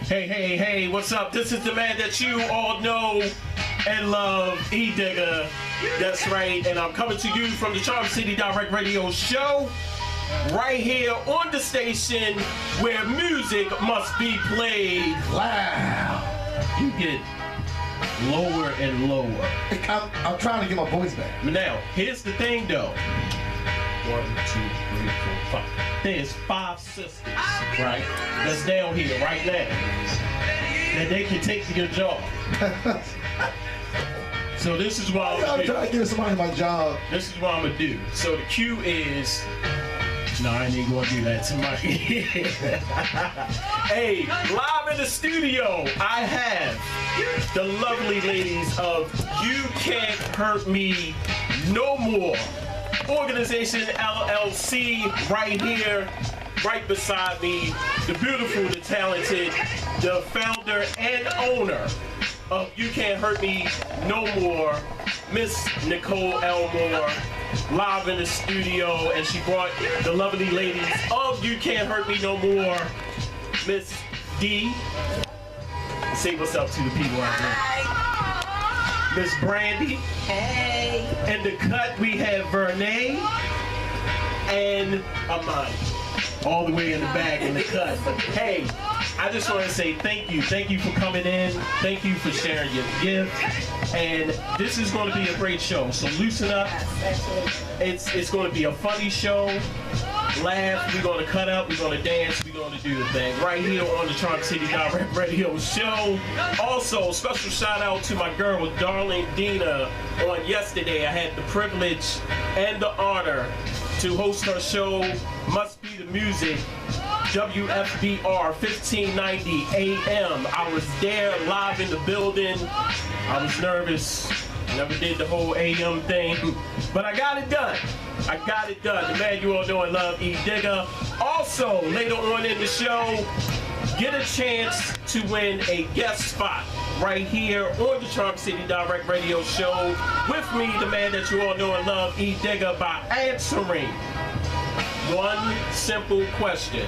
Hey, what's up? This is the man that you all know and love, E-Digger. That's right, and I'm coming to you from the Charm City Direct Radio Show, right here on the station where music must be played loud. You get lower and lower. I'm trying to get my voice back. Now, here's the thing though. 1, 2, 3, 4, 5. There's 5 sisters, right? That's down here right now. That they can take your job. So this is what I'm trying to give somebody my job. This is what I'm gonna do. So the cue is. No, I ain't gonna do that to my Hey, live in the studio, I have the lovely ladies of You Can't Hurt Me No More Organization LLC right here, right beside me. The beautiful, the talented, the founder and owner of You Can't Hurt Me No More, Miss Nicole Elmore, live in the studio, and she brought the lovely ladies of You Can't Hurt Me No More, Miss D. Say what's up to the people out there. Miss Brandy. Hey. In the cut we have Vernay and Amani. All the way in the back in the cut. Hey, I just want to say thank you. Thank you for coming in. Thank you for sharing your gift. And this is going to be a great show. So loosen up. It's going to be a funny show. Laugh. We're going to cut up. We're going to dance. We're going to do the thing right here on the Charm City Direct Radio Show. Also, special shout out to my girl, darling Dina. On yesterday, I had the privilege and the honor to host her show, Must Be the Music, WFBR 1590 AM. I was there live in the building. I was nervous. Never did the whole AM thing, but I got it done. I got it done. The man you all know and love, E-Digger. Also, later on in the show, get a chance to win a guest spot right here on the Charm City Direct Radio Show with me, the man that you all know and love, E-Digger, by answering one simple question.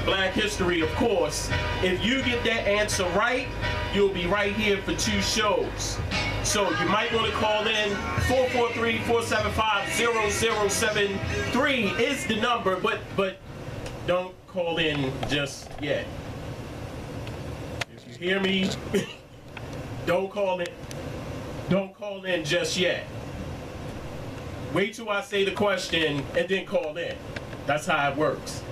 Black history, of course. If you get that answer right, you'll be right here for 2 shows. So you might want to call in. 443-475-0073 is the number, but don't call in just yet. If you hear me, don't call in. Don't call in just yet. Wait till I say the question and then call in. That's how it works.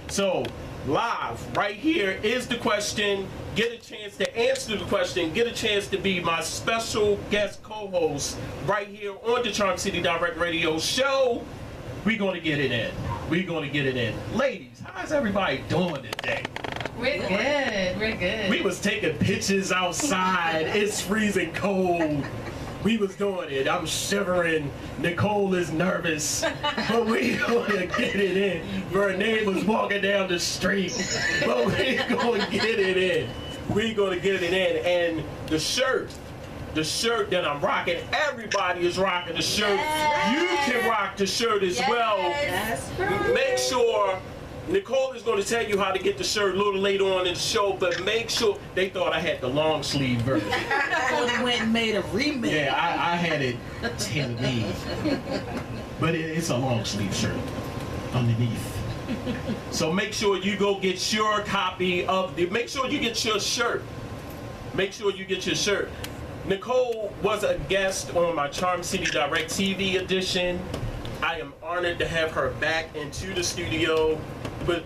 So live right here is the question. Get a chance to answer the question. Get a chance to be my special guest co-host right here on the Charm City Direct Radio Show. We're going to get it in. We're going to get it in. Ladies, how's everybody doing today? We're good. We're good. We was taking pictures outside. It's freezing cold. We was doing it. I'm shivering. Nicole is nervous, but we gonna get it in. Vernay was walking down the street, but we gonna get it in. We gonna get it in. And the shirt that I'm rocking, everybody is rocking the shirt. Yes. You can rock the shirt as well. That's right. Make sure. Nicole is going to tell you how to get the shirt a little later on in the show, but make sure. They thought I had the long sleeve version. So they went and made a remake. Yeah, I had it tailor-made. But it's a long sleeve shirt underneath. So make sure you go get your copy of make sure you get your shirt. Make sure you get your shirt. Nicole was a guest on my Charm City Direct TV edition. I am honored to have her back into the studio, but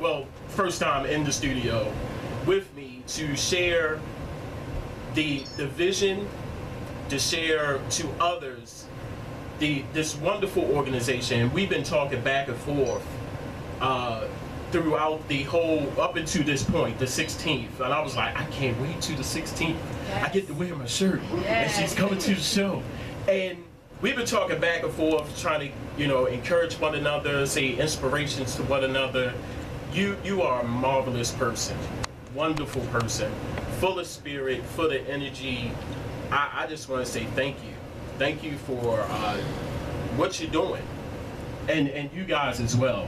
first time in the studio with me to share the vision, to share to others this wonderful organization. We've been talking back and forth throughout the whole, up until this point, the 16th, and I was like, I can't wait to the 16th. Yes. I get to wear my shirt, and she's coming to the show, and we've been talking back and forth, trying to, encourage one another, say inspirations to one another. You are a marvelous person, wonderful person, full of spirit, full of energy. I just want to say thank you. Thank you for what you're doing, and you guys as well.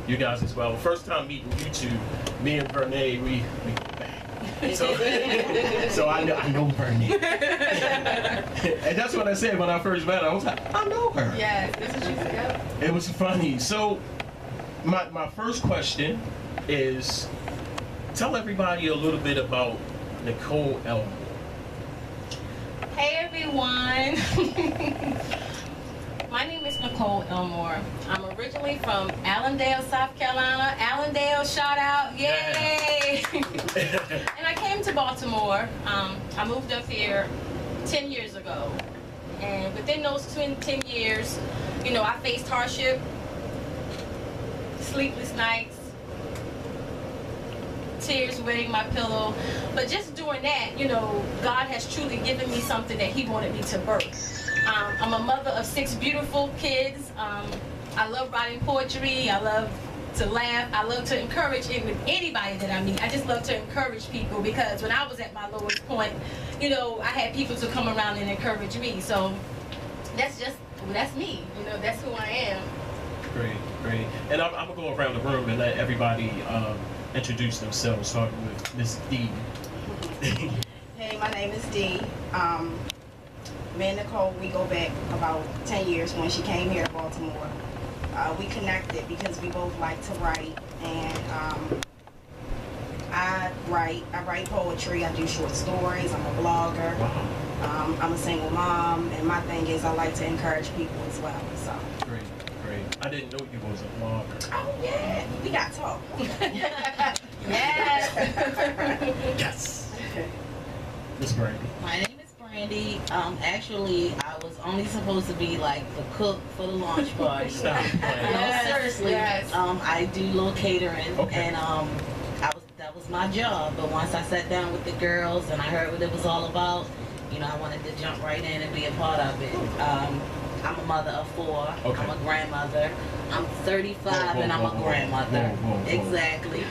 You guys as well. First time meeting you two, me and Vernay, we go back. So I know Bernie. And that's what I said when I first met her. I was like, I know her. Yes, that's what she said. It was funny. So my first question is, tell everybody a little bit about Nicole Elmore. Hey everyone. My name is Nicole Elmore. I'm originally from Allendale, South Carolina. Allendale, shout out, yay! And I came to Baltimore. I moved up here 10 years ago. And within those 10 years, you know, I faced hardship, sleepless nights, tears wetting my pillow. But just doing that, you know, God has truly given me something that He wanted me to birth. I'm a mother of 6 beautiful kids. I love writing poetry. I love to laugh. I love to encourage anybody that I meet. I just love to encourage people, because when I was at my lowest point, you know, I had people to come around and encourage me. So that's me. You know, that's who I am. Great. And I'm going to go around the room and let everybody introduce themselves, starting with Miss D. Hey, my name is Dee. Me and Nicole, we go back about 10 years when she came here to Baltimore. We connected because we both like to write, and I write poetry, I do short stories, I'm a blogger. Wow. I'm a single mom, and my thing is I like to encourage people as well. So. Great. I didn't know you was a blogger. Oh yeah, we got to talk. Yes. Yes. Miss Brandy. My name is Brandy. Actually, I was only supposed to be like the cook for the launch party. Stop playing. Yes, No, seriously. yes. I do little catering, Okay. and that was my job. But once I sat down with the girls and I heard what it was all about, you know, I wanted to jump right in and be a part of it. I'm a mother of 4. Okay. I'm a grandmother. I'm 35 Whoa, and I'm a whoa, grandmother. whoa. Exactly.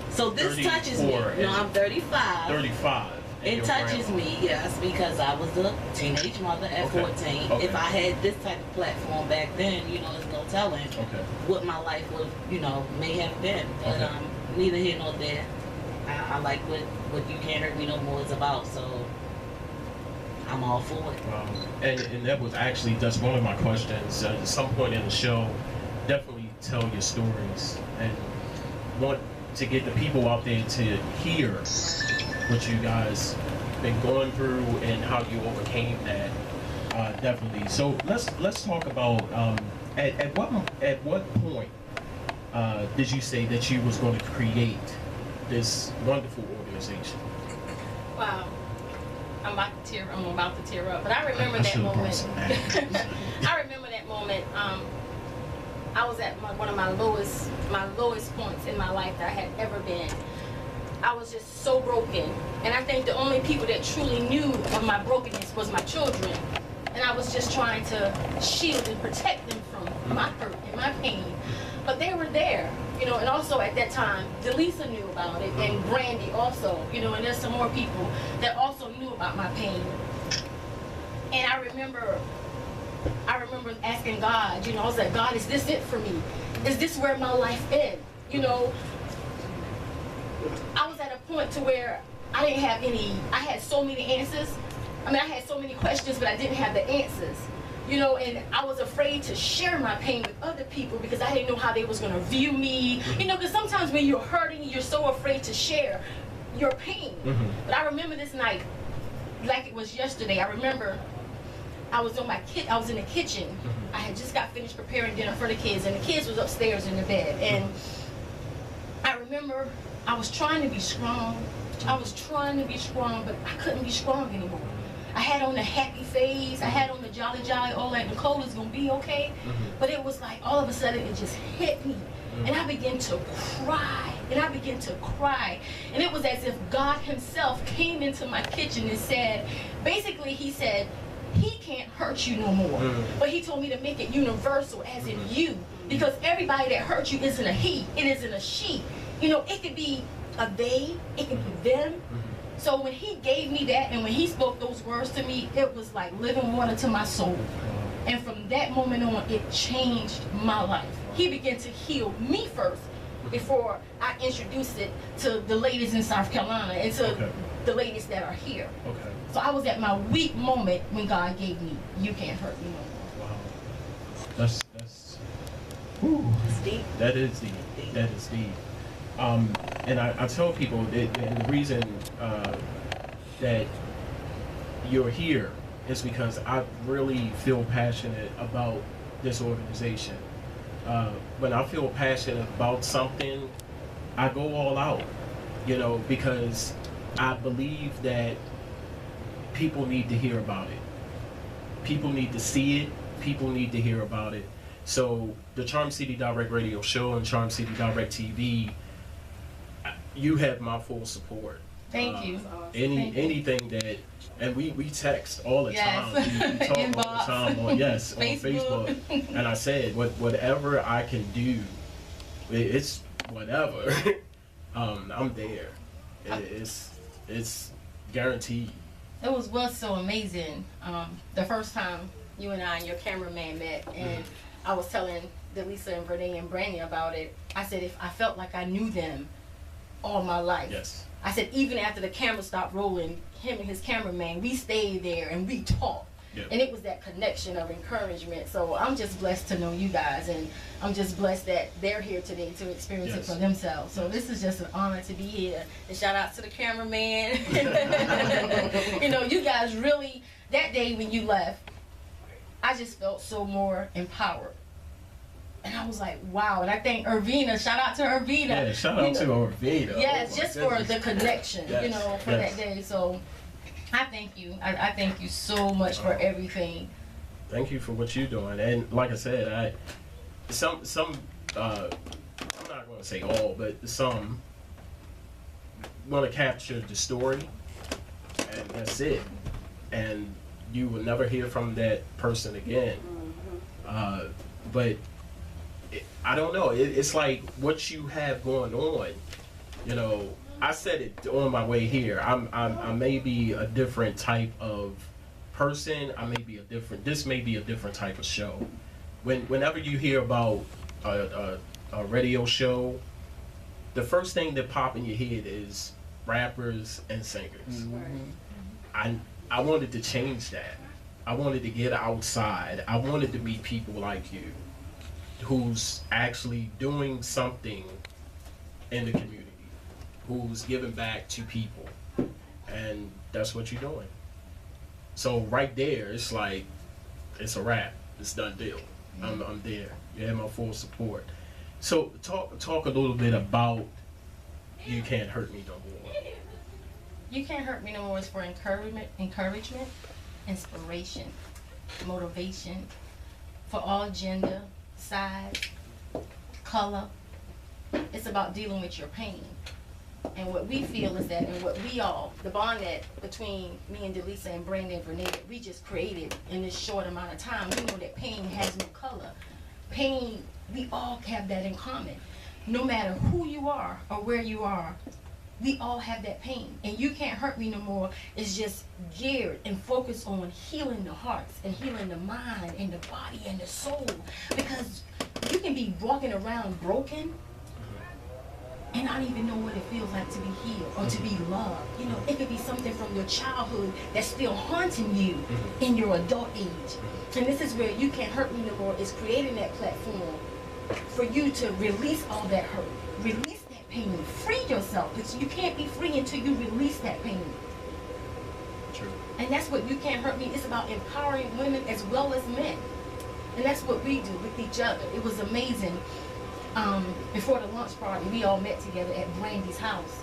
So this touches me. 34 No, I'm 35. 35. and It your touches grandma. me, yes, because I was a teenage mother at Okay. 14. Okay. If I had this type of platform back then, you know, there's no telling Okay. what my life would, you know, may have been. But Okay. neither here nor there. I like what You Can't Hurt Me No More is about, so I'm all for it. And that was actually just one of my questions. At some point in the show, definitely tell your stories and want to get the people out there to hear what you guys been going through and how you overcame that. Definitely. So let's talk about at what point did you say that you was going to create this wonderful organization? Wow. I'm about to tear up. But I remember that should've brought moment. some napkins. I remember that moment. I was at one of my lowest points in my life that I had ever been. I was just so broken. And I think the only people that truly knew of my brokenness was my children. And I was just trying to shield and protect them from my hurt and my pain. But they were there, you know, and also at that time, Delisa knew about it, and Brandy also, you know, and there's some more people that also knew about my pain. And I remember asking God, you know, I was like, God, is this it for me? Is this where my life ends? You know, I was at a point to where I had so many answers. I mean, I had so many questions, but I didn't have the answers. You know, and I was afraid to share my pain with other people because I didn't know how they was going to view me. You know, because sometimes when you're hurting, you're so afraid to share your pain. But I remember this night like it was yesterday. I remember I was in the kitchen. I had just got finished preparing dinner for the kids, and the kids was upstairs in the bed. And I remember I was trying to be strong. But I couldn't be strong anymore. I had on the happy face, I had on the jolly, all that Nicole is gonna be okay. But it was like all of a sudden it just hit me. And I began to cry. And it was as if God himself came into my kitchen and said, basically he said, he can't hurt you no more. But he told me to make it universal, as in you. Because everybody that hurt you isn't a he, it isn't a she. You know, it could be a they, it could be them. So when he gave me that and when he spoke those words to me, it was like living water to my soul. And from that moment on, it changed my life. He began to heal me first before I introduced it to the ladies in South Carolina and to the ladies that are here. Okay. So I was at my weak moment when God gave me, you can't hurt me no more. Wow. That's whew. It's deep. That is deep. That is deep. And I tell people that the reason that you're here is because I really feel passionate about this organization. When I feel passionate about something, I go all out, you know, because I believe that people need to hear about it. People need to see it. People need to hear about it. So the Charm City Direct Radio Show and Charm City Direct TV, you have my full support. Thank you. Anything that, and we text all the Yes. time. We talk all the Inbox. time on Facebook. Facebook. And I said, whatever I can do, it's whatever. I'm there. It's guaranteed. It was so amazing. The first time you and I and your cameraman met, and I was telling Delisa and Renee and Brandy about it. I said if I felt like I knew them all my life. Yes. I said even after the camera stopped rolling, him and his cameraman, we stayed there and we talked. Yep. And it was that connection of encouragement. So I'm just blessed to know you guys, and I'm just blessed that they're here today to experience it Yes. for themselves. So this is just an honor to be here. And shout out to the cameraman. You know, you guys really, that day when you left, I just felt so more empowered. And I was like, wow. And I thank Irvina. Shout out to Irvina. Yeah, shout out to Orvina. Yes, Oh my just for goodness. the connection, Yes, you know, for yes. that day. So I thank you. I thank you so much for everything. Thank you for what you're doing. And like I said, I'm not going to say all, but some want to capture the story, and that's it. And you will never hear from that person again. But I don't know. It's like what you have going on. You know, I said it on my way here. I may be a different type of person. This may be a different type of show. Whenever you hear about a radio show, the first thing that pop in your head is rappers and singers. I wanted to change that. I wanted to get outside. I wanted to meet people like you, who's actually doing something in the community, who's giving back to people, and that's what you're doing. So right there, it's like, it's a wrap. It's done deal. I'm there. You have my full support. So talk a little bit about You Can't Hurt Me No More. You Can't Hurt Me No More is for encouragement, inspiration, motivation for all gender, size, color. It's about dealing with your pain. And what we feel is that, and what we all, the bond that between me and Delisa and Brandon and Renee, we just created in this short amount of time, we know that pain has no color. Pain, we all have that in common. No matter who you are or where you are, we all have that pain. And You Can't Hurt Me No More is just geared and focused on healing the hearts and healing the mind and the body and the soul. Because you can be walking around broken and not even know what it feels like to be healed or to be loved. You know, it could be something from your childhood that's still haunting you in your adult age. And this is where You Can't Hurt Me No More is creating that platform for you to release all that hurt, release that pain, free yourself, because you can't be free until you release that pain. True. And that's what You Can't Hurt Me. It's about empowering women as well as men. And that's what we do with each other. It was amazing. Before the lunch party, we all met together at Brandy's house.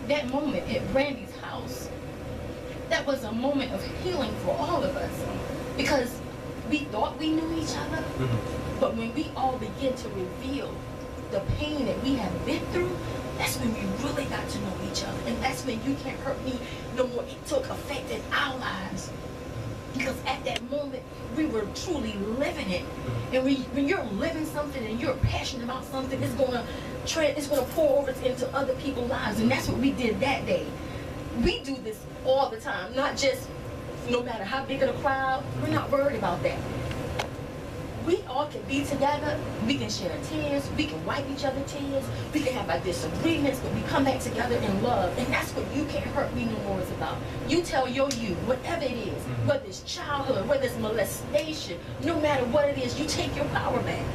That moment at Brandy's house, that was a moment of healing for all of us. Because we thought we knew each other, but when we all begin to reveal the pain that we have been through, that's when we really got to know each other. And that's when You Can't Hurt Me No More, it took effect in our lives. Because at that moment, we were truly living it. And when you're living something and you're passionate about something, it's gonna pour over into other people's lives. And that's what we did that day. We do this all the time, not just no matter how big of the crowd, we're not worried about that. we all can be together, we can share tears, we can wipe each other tears, we can have our disagreements, but we come back together in love. And that's what You Can't Hurt Me No More is about. You tell your you, whatever it is, whether it's childhood, whether it's molestation, no matter what it is, you take your power back.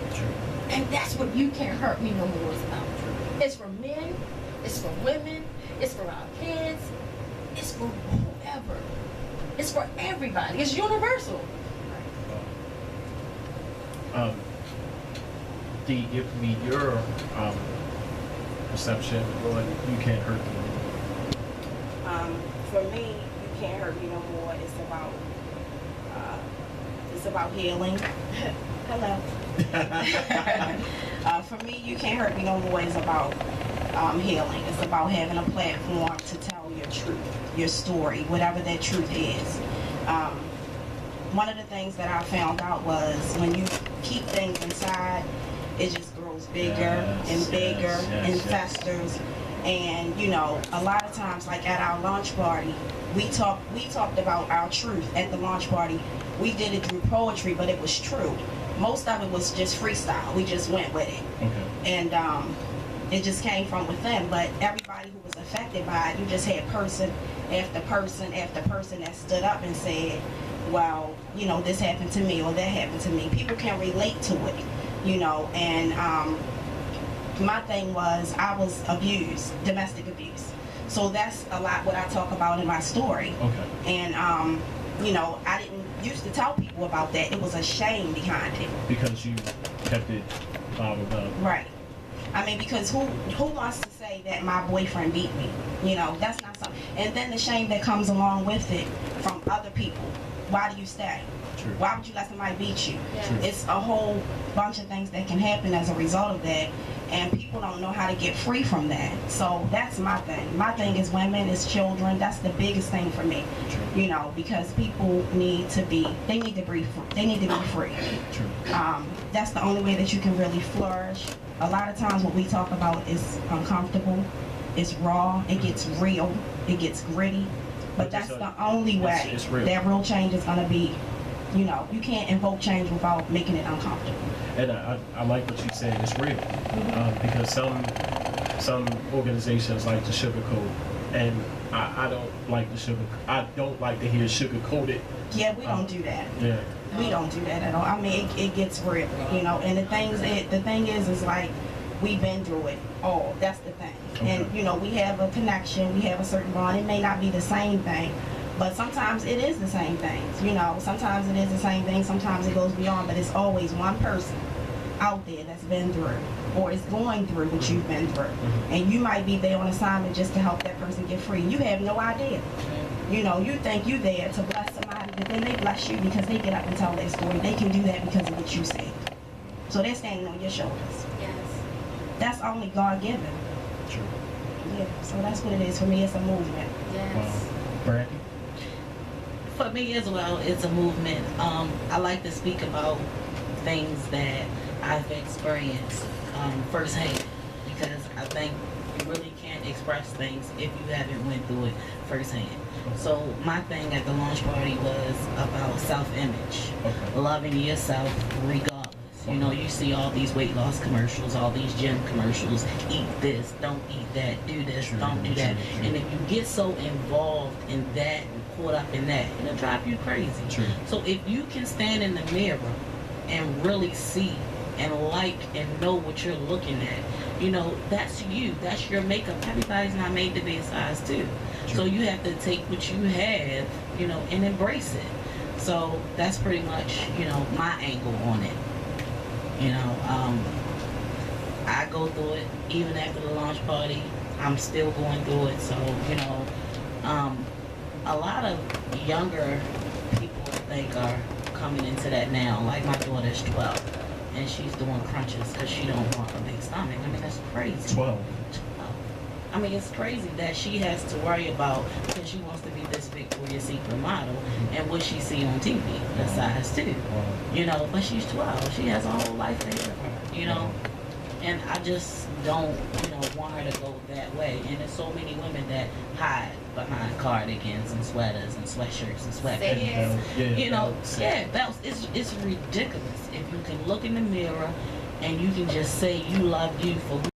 And that's what You Can't Hurt Me No More is about. It's for men, it's for women, it's for our kids, it's for whoever. It's for everybody. It's universal. Dee, give me your perception on You Can't Hurt Me. For me, You Can't Hurt Me No More. It's about healing. Hello. For me, You Can't Hurt Me No More is about healing. It's about having a platform to tell your truth, your story, whatever that truth is. One of the things that I found out was when you keep things inside, it just grows bigger and bigger and festers. And you know, a lot of times, like at our launch party, we talked about our truth at the launch party. We did it through poetry, but it was true. Most of it was just freestyle. We just went with it. Okay. And it just came from within. But everybody who was affected by it, you just had person after person after person that stood up and said, well, you know, this happened to me or that happened to me. People can relate to it, you know. And my thing was I was abused, domestic abuse. So that's a lot what I talk about in my story. Okay. And, you know, I didn't used to tell people about that. It was a shame behind it. Because you kept it bottled up. Right. I mean, because who wants to say that my boyfriend beat me? You know, that's not something. And then the shame that comes along with it from other people. Why do you stay? True. Why would you let somebody beat you? Yeah. It's a whole bunch of things that can happen as a result of that, and people don't know how to get free from that. So that's my thing. My thing is women, is children. That's the biggest thing for me. True. You know, because people need to be free. They need to be free. True. That's the only way that you can really flourish. A lot of times what we talk about is uncomfortable, it's raw, it gets real, it gets gritty, but that's the only way that real change is going to be. You know, you can't invoke change without making it uncomfortable. And I like what you said, it's real. Because some organizations like to sugarcoat, and I don't like I don't like to hear sugar-coated. Yeah, we don't do that. Yeah. We don't do that at all. I mean, it gets real, you know, and the thing is like, we've been through it all. That's the thing. Okay. And, you know, we have a connection, we have a certain bond. It may not be the same thing, but sometimes it is the same things, you know. Sometimes it is the same thing, sometimes it goes beyond, but it's always one person out there that's been through or is going through what you've been through. And you might be there on assignment just to help that person get free. You have no idea. You know, you think you're there to bless somebody, but then they bless you because they get up and tell their story. They can do that because of what you said. So they're standing on your shoulders. Yes. That's only God-given. True. Yeah, so that's what it is for me. It's a movement. Yes. Brandy? For me as well, it's a movement. I like to speak about things that I've experienced firsthand, because I think you really can't express things if you haven't went through it firsthand. So my thing at the launch party was about self-image, loving yourself regardless. You know, you see all these weight loss commercials, all these gym commercials, eat this, don't eat that, do this, don't do that. And if you get so involved in that and caught up in that, it'll drive you crazy. So if you can stand in the mirror and really see and like and know what you're looking at, you know, that's you, that's your makeup. Everybody's not made to be a size 2. So you have to take what you have, you know, and embrace it. So that's pretty much, you know, my angle on it. You know, I go through it even after the launch party. I'm still going through it. So, you know, a lot of younger people, I think, are coming into that now. Like my daughter's 12, and she's doing crunches because she don't want a big stomach. I mean, that's crazy. 12. I mean, it's crazy that she has to worry about, because she wants to be this Victoria's Secret model, and what she see on TV, the size 2. You know, but she's 12. She has a whole life ahead of her, you know. And I just don't, want her to go that way. And there's so many women that hide behind cardigans and sweaters and sweatshirts and sweatpants. Belts. It's ridiculous. If you can look in the mirror and you can just say you love you for who